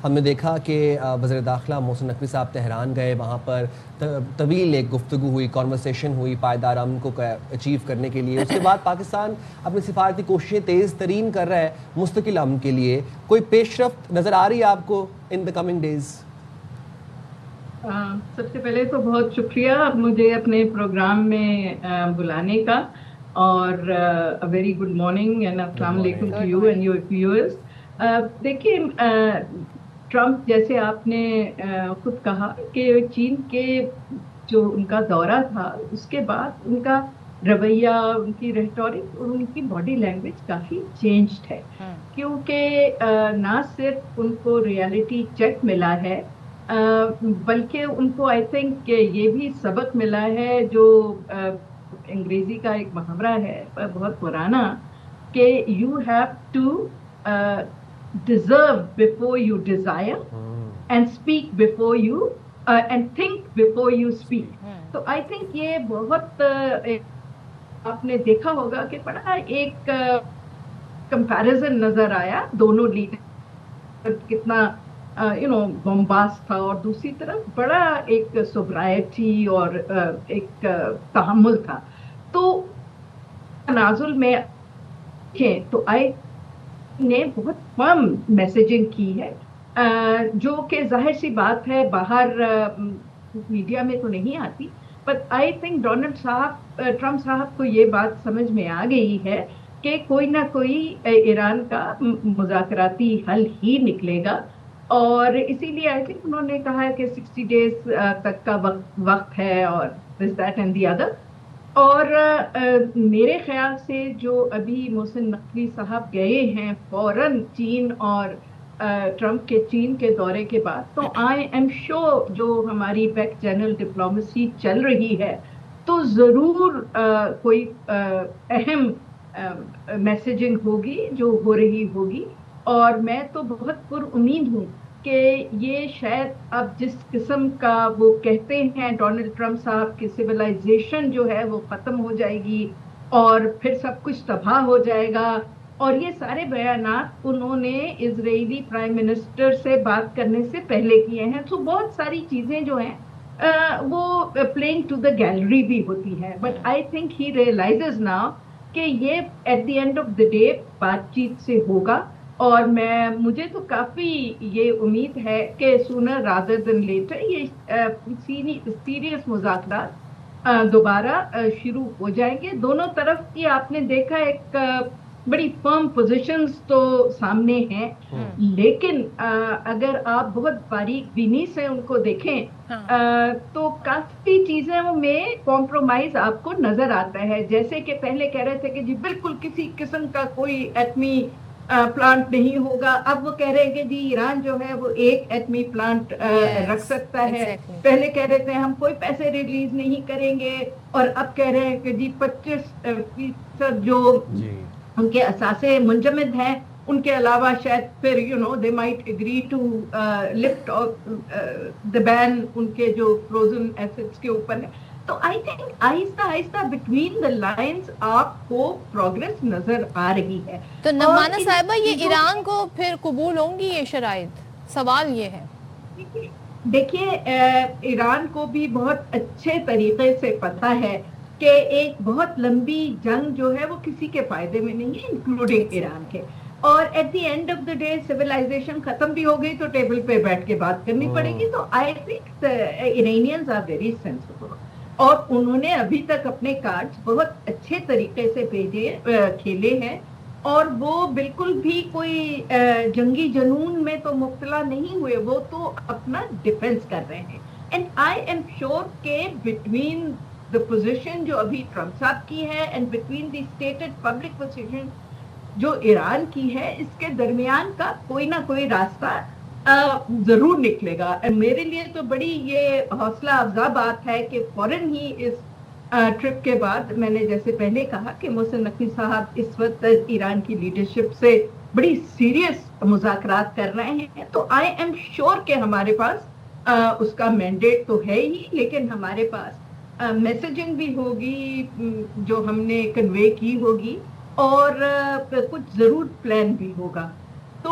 ہم نے دیکھا کہ وزیر داخلہ محسن نقوی صاحب تہران گئے, وہاں پر طویل ایک گفتگو ہوئی, کانورسیشن ہوئی پائیدار امن کو اچیو کرنے کے لیے. اس کے بعد پاکستان اپنی سفارتی کوششیں تیز ترین کر رہا ہے مستقل امن کے لیے. کوئی پیش رفت نظر آ رہی ہے آپ کو ان دا کمنگ ڈیز؟ سب سے پہلے تو بہت شکریہ مجھے اپنے پروگرام میں بلانے کا, اور ویری گڈ مارننگ اینڈ السلام علیکم to you and your viewers. دیکھیے, ٹرمپ جیسے آپ نے خود کہا کہ چین کے جو ان کا دورہ تھا اس کے بعد ان کا رویہ, ان کی ریٹورک اور ان کی باڈی لینگویج کافی چینجڈ ہے, کیونکہ نہ صرف ان کو ریالٹی چیک ملا ہے بلکہ ان کو آئی تھنک یہ بھی سبق ملا ہے جو انگریزی کا ایک محاورہ ہے بہت پرانا کہ you have to deserve before you desire and speak before you and think before you speak. تو آئی تھنک یہ بہت آپ نے دیکھا ہوگا کہ بڑا ایک کمپیریزن نظر آیا دونوں لیڈر, کتنا بمباس تھا, اور دوسری طرف بڑا ایک سوبرائٹی اور ایک تحمل تھا. تو تنازل میں تو آئی نے بہت فرم میسیجنگ کی ہے, جو کہ ظاہر سی بات ہے باہر میڈیا میں تو نہیں آتی, بٹ آئی تھنک ٹرمپ صاحب کو یہ بات سمجھ میں آ گئی ہے کہ کوئی نہ کوئی ایران کا مذاکراتی حل ہی نکلے گا, اور اسی لیے آئی تھنک انہوں نے کہا ہے کہ 60 days تک کا وقت ہے, اور this that and the other. اور میرے خیال سے جو ابھی محسن نقوی صاحب گئے ہیں فوراً چین اور ٹرمپ کے چین کے دورے کے بعد, تو آئی ایم شیور جو ہماری بیک چینل ڈپلومیسی چل رہی ہے تو ضرور کوئی اہم میسیجنگ ہوگی جو ہو رہی ہوگی. اور میں تو بہت پر امید ہوں کہ یہ شاید اب جس قسم کا وہ کہتے ہیں ڈونلڈ ٹرمپ صاحب کی سویلائزیشن جو ہے وہ ختم ہو جائے گی اور پھر سب کچھ تباہ ہو جائے گا, اور یہ سارے بیانات انہوں نے اسرائیلی پرائم منسٹر سے بات کرنے سے پہلے کیے ہیں. تو بہت ساری چیزیں جو ہیں وہ پلینگ ٹو دا گیلری بھی ہوتی ہے, but I think he realises now کہ یہ at the end of the day بات چیت سے ہوگا. اور مجھے تو کافی یہ امید ہے کہ سونر رادر دین لیٹر یہ سیریس مذاکرات دوبارہ شروع ہو جائیں گے. دونوں طرف کی آپ نے دیکھا ایک بڑی فرم پوزیشنز تو سامنے ہیں, لیکن اگر آپ بہت باریک بینی سے ان کو دیکھیں تو کافی چیزوں میں کمپرومائز آپ کو نظر آتا ہے. جیسے کہ پہلے کہہ رہے تھے کہ جی بالکل کسی قسم کا کوئی ایٹمی پلانٹ نہیں ہوگا, اب وہ کہہ رہے ہیں کہ جی ایران جو ہے وہ ایک ایٹمی پلانٹ رکھ سکتا ہے. پہلے کہہ رہے تھے ہم کوئی پیسے ریلیز نہیں کریں گے, اور اب کہہ رہے ہیں کہ جی 25% جو ان کے اثاثے منجمد ہیں ان کے علاوہ شاید پھر they might agree to lift the ban ان کے جو frozen assets کے اوپر ہے. تو آئی تھنک آہستہ آہستہ بٹوین دا لائنز آپ کو پروگرس نظر آ رہی ہے. تو نعمانہ صاحبہ یہ ایران کو پھر قبول ہوں گی یہ شرائط؟ سوال یہ ہے. دیکھیے ایران کو بھی بہت اچھے طریقے سے پتہ ہے کہ ایک بہت لمبی جنگ جو ہے وہ کسی کے فائدے میں نہیں ہے, انکلوڈنگ ایران کے. اور at the end of the day civilisation ختم بھی ہو گئی تو ٹیبل پہ بیٹھ کے بات کرنی پڑے گی. تو I think Iranians are very sensible, اور انہوں نے ابھی تک اپنے کارڈز بہت اچھے طریقے سے کھیلے ہیں, اور وہ بالکل بھی کوئی جنگی جنون میں تو مبتلا نہیں ہوئے, وہ تو اپنا ڈیفینس کر رہے ہیں. اینڈ آئی ایم شیور کہ بٹوین the position جو ابھی ٹرمپ صاحب کی ہے and between the stated public position جو ایران کی ہے, اس کے درمیان کا کوئی نہ کوئی راستہ ضرور نکلے گا. میرے لیے تو بڑی یہ حوصلہ افزا بات ہے کہ فوراً ہی اس ٹرپ کے بعد میں نے جیسے پہلے کہا کہ محسن نقوی صاحب اس وقت ایران کی لیڈرشپ سے بڑی سیریس مذاکرات کر رہے ہیں. تو آئی ایم شیور کہ ہمارے پاس اس کا مینڈیٹ تو ہے ہی, لیکن ہمارے پاس میسیجنگ بھی ہوگی جو ہم نے کنوے کی ہوگی, اور کچھ ضرور پلان بھی ہوگا. تو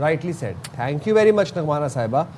Rightly said. Thank you very much, Nagmana Sahiba.